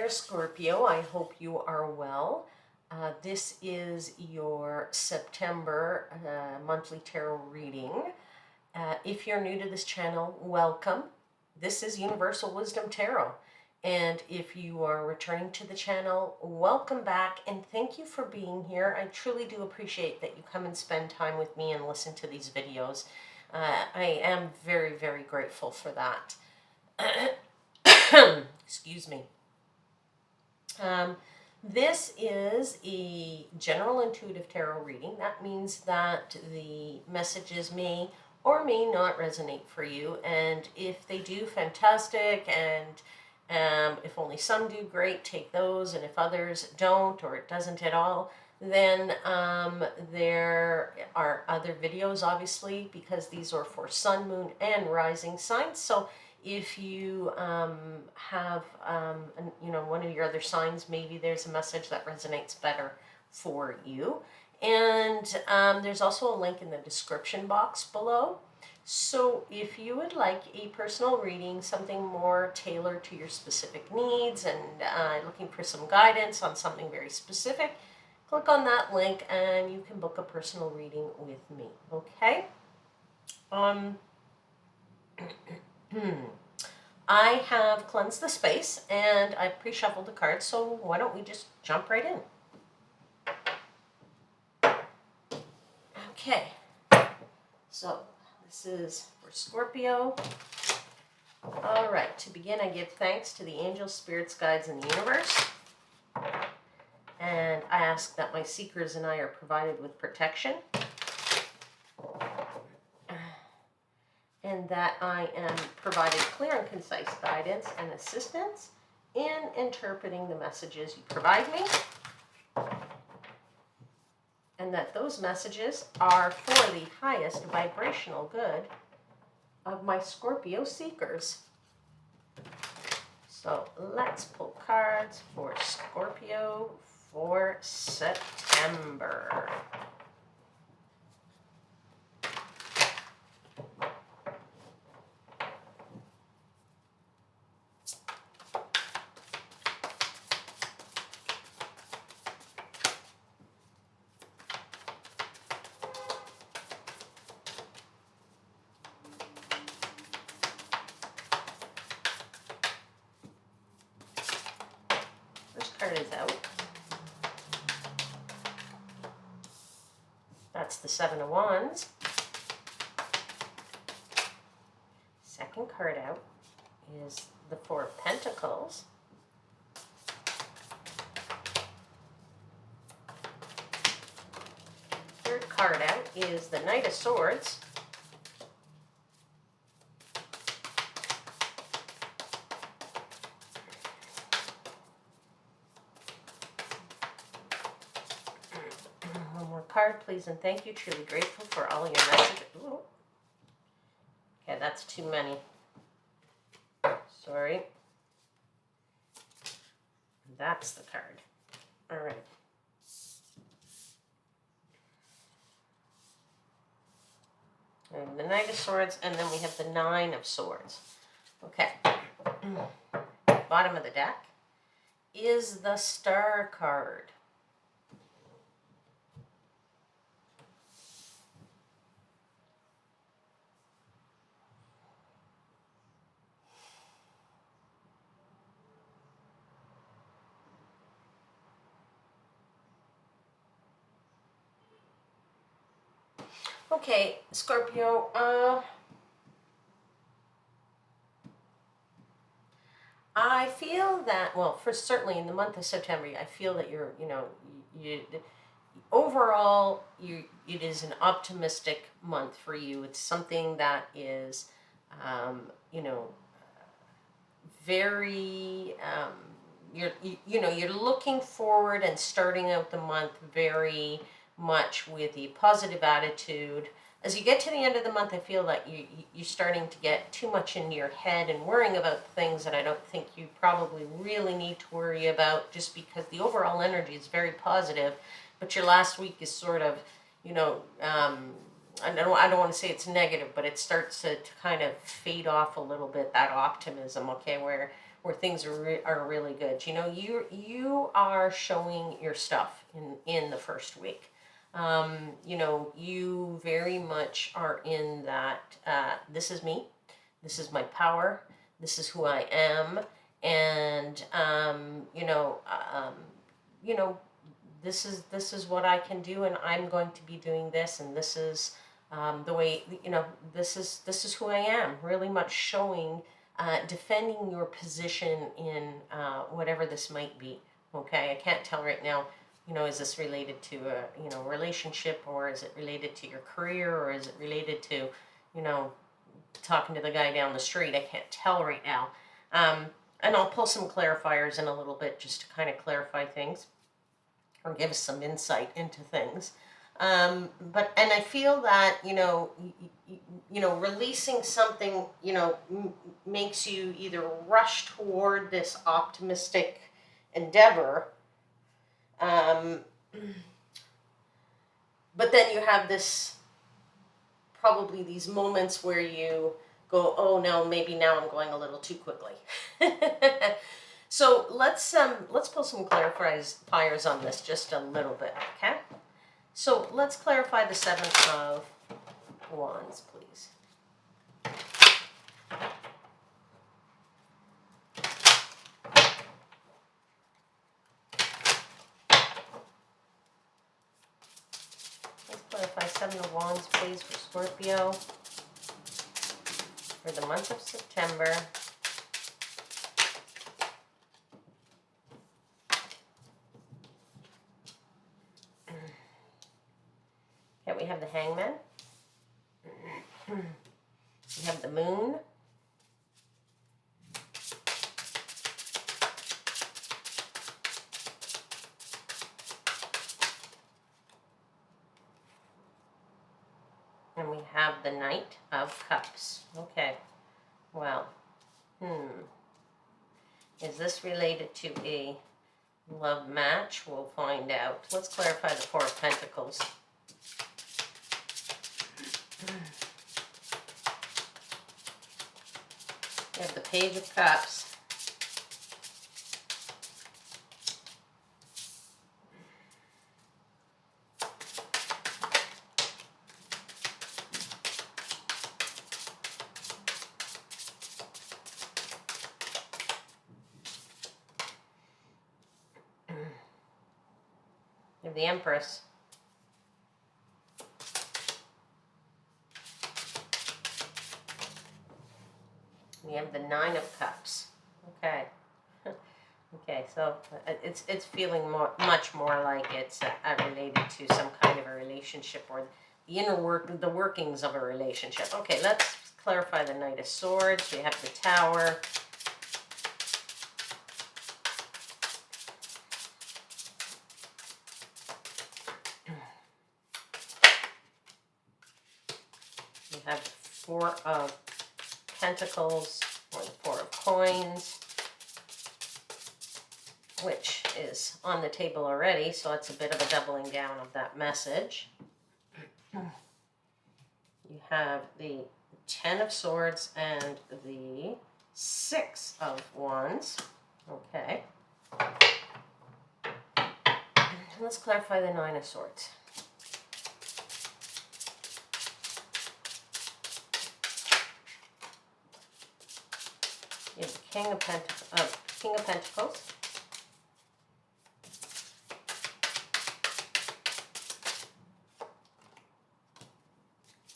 Scorpio. I hope you are well. This is your September monthly tarot reading. If you're new to this channel, welcome. This is Universal Wisdom Tarot. And if you are returning to the channel, welcome back and thank you for being here. I truly do appreciate that you come and spend time with me and listen to these videos. I am very, very grateful for that. Excuse me. This is a general intuitive tarot reading. That means that the messages may or may not resonate for you. And if they do, fantastic. And if only some do, great, take those. And if others don't, or it doesn't at all, then there are other videos, obviously, because these are for sun, moon, and rising signs. So if you have, one of your other signs, maybe there's a message that resonates better for you. And there's also a link in the description box below. So if you would like a personal reading, something more tailored to your specific needs and looking for some guidance on something very specific, click on that link and you can book a personal reading with me, okay? I have cleansed the space and I've pre-shuffled the cards, so why don't we just jump right in? Okay, so this is for Scorpio. All right, to begin, I give thanks to the angels, spirits, guides, and the universe. And I ask that my seekers and I are provided with protection. And that I am provided clear and concise guidance and assistance in interpreting the messages you provide me. And that those messages are for the highest vibrational good of my Scorpio seekers. So let's pull cards for Scorpio for September. Card is out. That's the Seven of Wands. Second card out is the Four of Pentacles. Third card out is the Knight of Swords. Card, please, and thank you. Truly grateful for all your messages. Ooh. Okay, that's too many. Sorry. That's the card. All right. And the Knight of Swords, and then we have the Nine of Swords. Okay. Bottom of the deck is the Star card. Okay, Scorpio, I feel that, well, certainly in the month of September, I feel that overall, it is an optimistic month for you. It's something that is, very, you're looking forward and starting out the month very much with a positive attitude. As you get to the end of the month, I feel that you're starting to get too much into your head and worrying about things that I don't think you probably really need to worry about, just because the overall energy is very positive, but your last week is sort of, I don't want to say it's negative, but it starts to kind of fade off a little bit, that optimism, okay, where things are really good. You know, you are showing your stuff in the first week. You know, you very much are in that, this is me, this is my power, this is who I am, and you know, this is what I can do, and I'm going to be doing this, and this is the way, you know, this is who I am. Really much showing, defending your position in whatever this might be. Okay, I can't tell right now. You know, is this related to a, you know, relationship, or is it related to your career, or is it related to, you know, talking to the guy down the street? I can't tell right now. And I'll pull some clarifiers in a little bit just to kind of clarify things or give us some insight into things. But I feel that, you know, releasing something, you know, makes you either rush toward this optimistic endeavor, but then you have this, probably these moments where you go, oh no, maybe now I'm going a little too quickly. So let's pull some clarifiers on this just a little bit, okay? So let's clarify the Seven of Wands, please. Let's clarify Seven of Wands, please, for Scorpio for the month of September. Okay, we have the Hangman. We have the Moon. And we have the Knight of Cups. Okay, well, is this related to a love match? We'll find out. Let's clarify the Four of Pentacles. We have the Page of Cups. We have the Empress. We have the Nine of Cups. Okay. Okay, so it's feeling much more like it's related to some kind of a relationship, or the workings of a relationship. Okay, let's clarify the Knight of Swords. We have the Tower. We have the Four of Pentacles, or the Four of Coins, which is on the table already, so it's a bit of a doubling down of that message. You have the Ten of Swords and the Six of Wands. Okay. Let's clarify the Nine of Swords. You have the King of Pentacles.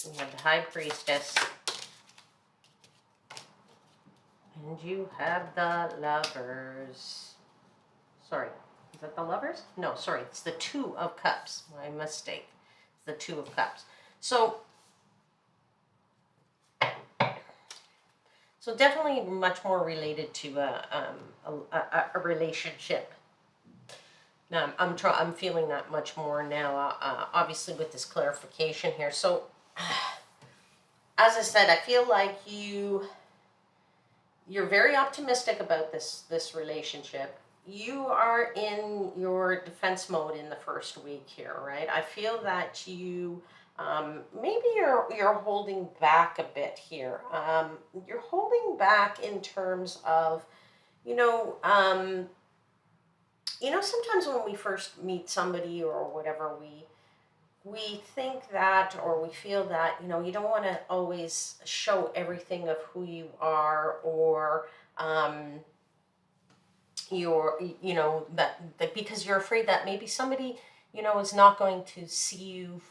You have the High Priestess. And you have the Lovers. Sorry, is that the Lovers? No, sorry, it's the Two of Cups. My mistake. It's the Two of Cups. So definitely much more related to a relationship. Now I'm feeling that much more now, obviously with this clarification here. So as I said, I feel like you're very optimistic about this relationship. You are in your defense mode in the first week here, right? I feel that you maybe you're holding back a bit here. You're holding back in terms of, you know, sometimes when we first meet somebody or whatever, we think that, or we feel that, you don't want to always show everything of who you are, or um, that because you're afraid that maybe somebody, is not going to see you,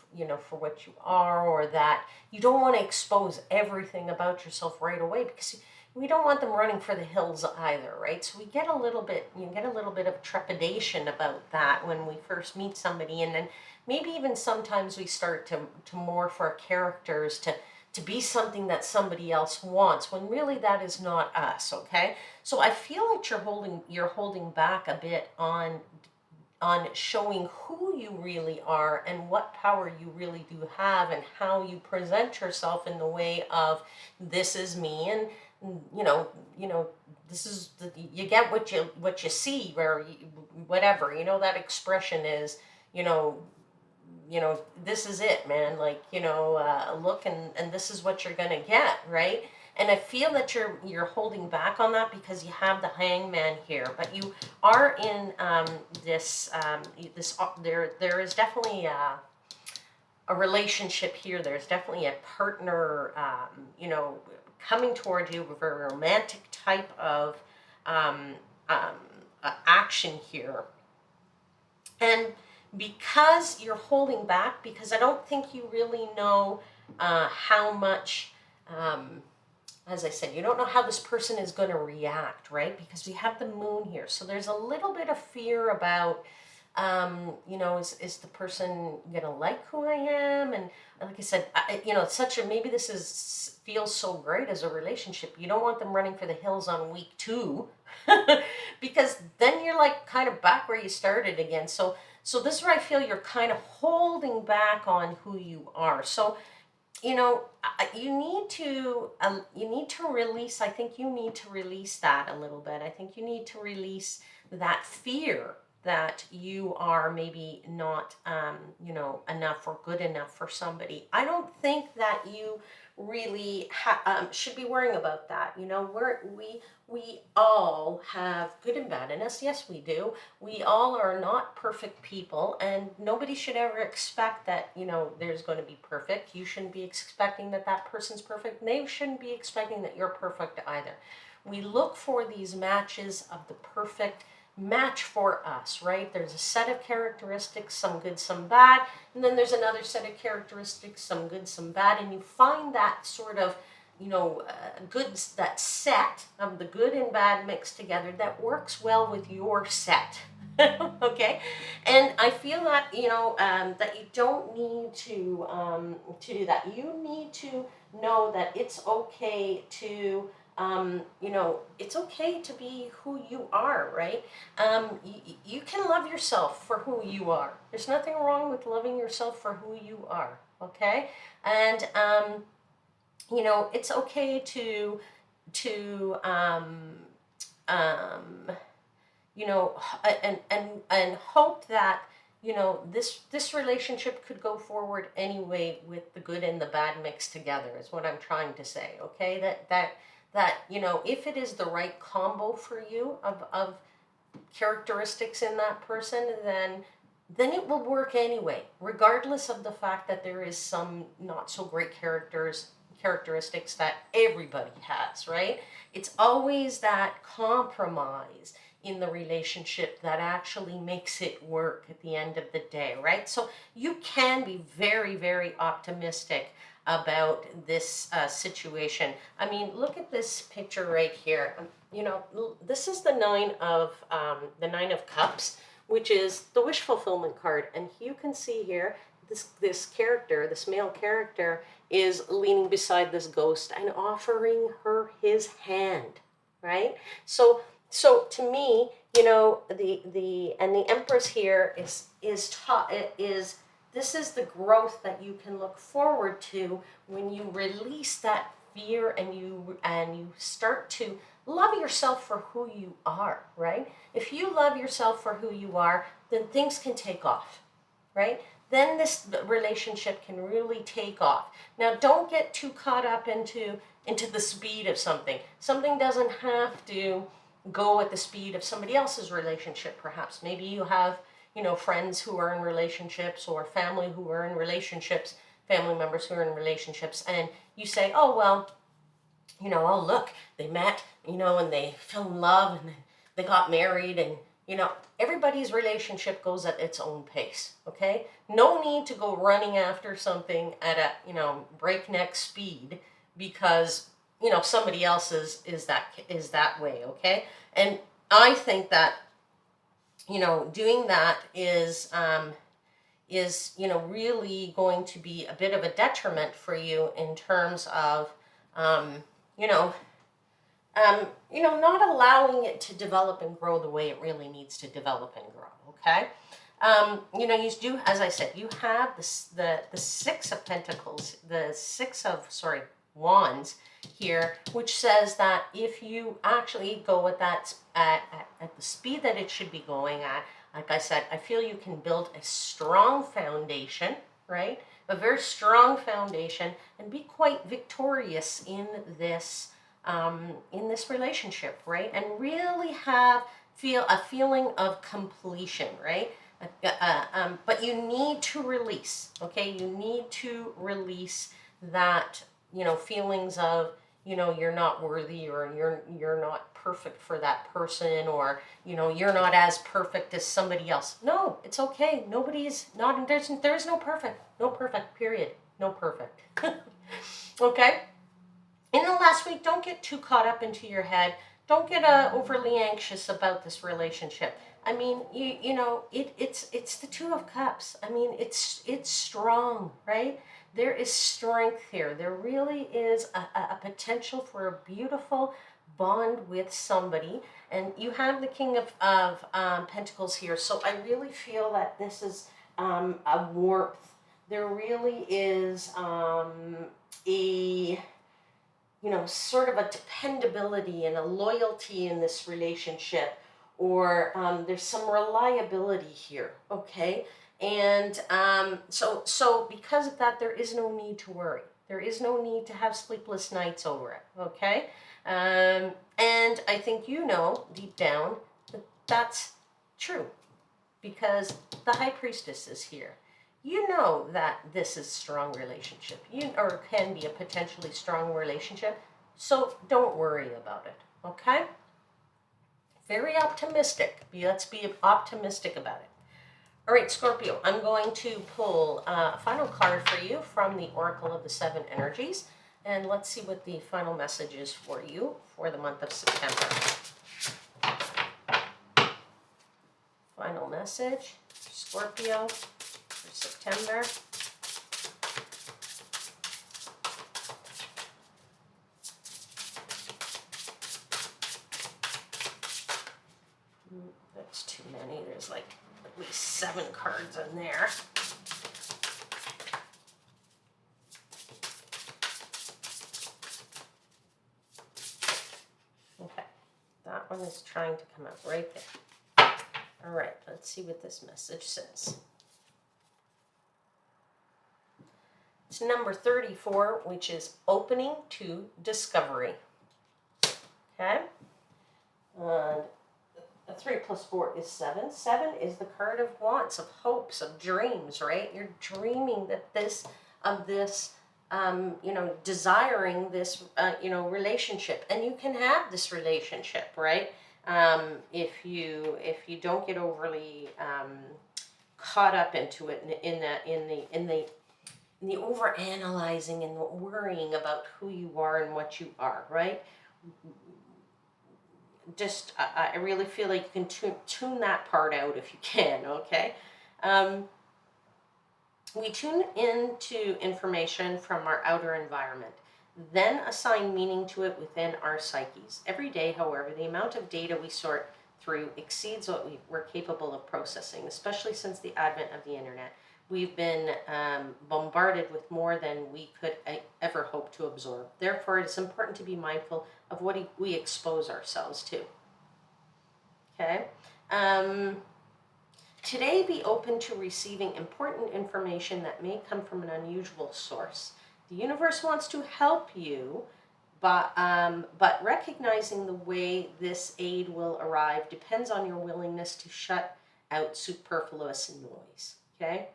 for what you are, or that you don't want to expose everything about yourself right away, because we don't want them running for the hills either, right? So you get a little bit of trepidation about that when we first meet somebody, and then maybe even sometimes we start to morph our characters to be something that somebody else wants, when really that is not us, okay? So I feel like you're holding back a bit on showing who you really are and what power you really do have, and how you present yourself in the way of, this is me, and this is you get what you see, whatever, that expression is, you know this is it, man. Like, look, and this is what you're gonna get, right? And I feel that you're holding back on that because you have the hangman here, but you are in there is definitely a relationship here. There's definitely a partner, coming toward you with a romantic type of um, um, action here. And because you're holding back, because I don't think you really know how much, as I said, you don't know how this person is going to react, right? Because we have the moon here. So there's a little bit of fear about, is the person going to like who I am? And like I said, it's maybe this feels so great as a relationship. You don't want them running for the hills on week 2 because then you're like kind of back where you started again. So this is where I feel you're kind of holding back on who you are. So, you need to release. I think you need to release that a little bit. I think you need to release that fear that you are maybe not, enough or good enough for somebody. I don't think that you really should be worrying about that. We all have good and bad in us. Yes, we do. We all are not perfect people, and nobody should ever expect that, there's going to be perfect. You shouldn't be expecting that that person's perfect, and they shouldn't be expecting that you're perfect either. We look for these matches of the perfect match for us, right? There's a set of characteristics, some good, some bad, and then there's another set of characteristics, some good, some bad, and you find that sort of, goods, that set of the good and bad mixed together that works well with your set. Okay, and I feel that that you don't need to do that. You need to know that it's okay to it's okay to be who you are, right? You can love yourself for who you are. There's nothing wrong with loving yourself for who you are, okay? And it's okay to um, and hope that this relationship could go forward anyway with the good and the bad mixed together, is what I'm trying to say. Okay, that if it is the right combo for you of characteristics in that person, then it will work anyway, regardless of the fact that there is some not so great characteristics that everybody has, right? It's always that compromise in the relationship that actually makes it work at the end of the day, right? So you can be very, very optimistic about this situation. I mean, look at this picture right here. This is the Nine of Cups, which is the wish fulfillment card, and you can see here this character, this male character, is leaning beside this ghost and offering her his hand, right? So to me, the Empress here is this is the growth that you can look forward to when you release that fear, and you start to love yourself for who you are, right? If you love yourself for who you are, then things can take off, right? Then this relationship can really take off. Now, don't get too caught up into the speed of something. Something doesn't have to go at the speed of somebody else's relationship, perhaps. Maybe you have, friends who are in relationships, or family who are in relationships, family members who are in relationships, and you say, oh, well, oh, look, they met, and they fell in love, and they got married, and, everybody's relationship goes at its own pace, okay? No need to go running after something at a, breakneck speed, because, somebody else is that way, okay? And I think that, doing that is really going to be a bit of a detriment for you in terms of, um, you know, not allowing it to develop and grow the way it really needs to develop and grow. Okay, you do, as I said, you have the Six of Pentacles, the Six of Wands here, which says that if you actually go at that at the speed that it should be going at, like I said, I feel you can build a strong foundation, right? A very strong foundation, and be quite victorious in this relationship, right? And really feel a feeling of completion, right? But you need to release, okay? You need to release that, feelings of, you're not worthy, or you're not perfect for that person, or, you're not as perfect as somebody else. No, it's okay. Nobody's not, there's no perfect, period. No perfect. Okay? In the last week, don't get too caught up into your head. Don't get overly anxious about this relationship. I mean, it's the Two of Cups. I mean, it's strong, right? There is strength here. There really is a potential for a beautiful bond with somebody. And you have the King of Pentacles here. So I really feel that this is a warmth. There really is sort of a dependability and a loyalty in this relationship, or there's some reliability here, okay? And so because of that, there is no need to worry. There is no need to have sleepless nights over it, okay? And I think deep down that that's true, because the High Priestess is here. You know that this is a strong relationship, or can be a potentially strong relationship, so don't worry about it, okay? Very optimistic. Let's be optimistic about it. All right, Scorpio, I'm going to pull a final card for you from the Oracle of the Seven Energies, and let's see what the final message is for you for the month of September. Final message, Scorpio, for September. That's too many. There's like at least 7 cards in there. Okay, that one is trying to come out right there. All right, let's see what this message says. It's number 34, which is opening to discovery. Okay? And 3 plus 4 is 7. 7 is the card of wants, of hopes, of dreams, right? You're dreaming that desiring this, relationship, and you can have this relationship, right? If you don't get overly caught up into it in the over analyzing and worrying about who you are and what you are, right? Just I really feel like you can tune that part out if you can, okay? We tune into information from our outer environment, then assign meaning to it within our psyches. Every day, however, the amount of data we sort through exceeds what we're capable of processing, especially since the advent of the internet. We've been bombarded with more than we could ever hope to absorb. Therefore, it's important to be mindful of what we expose ourselves to. Okay? Today, be open to receiving important information that may come from an unusual source. The universe wants to help you But recognizing the way this aid will arrive depends on your willingness to shut out superfluous noise. Okay?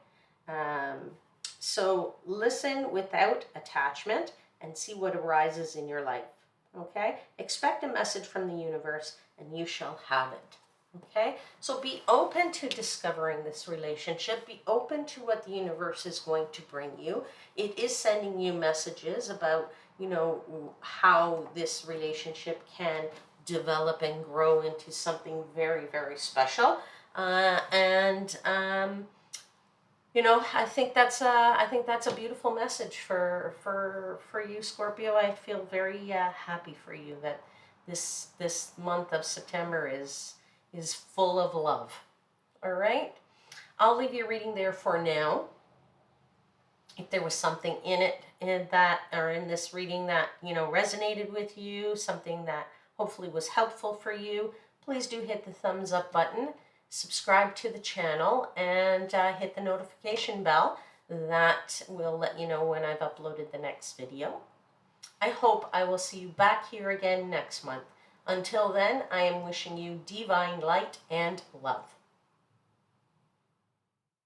So listen without attachment and see what arises in your life. Okay? Expect a message from the universe and you shall have it. Okay? So be open to discovering this relationship. Be open to what the universe is going to bring you. It is sending you messages about, how this relationship can develop and grow into something very, very special. I think that's a beautiful message for you, Scorpio. I feel very happy for you that this month of September is full of love. All right, I'll leave your reading there for now. If there was something in it in this reading that resonated with you, something that hopefully was helpful for you, please do hit the thumbs up button. Subscribe to the channel and hit the notification bell. That will let you know when I've uploaded the next video. I hope I will see you back here again next month. Until then, I am wishing you divine light and love.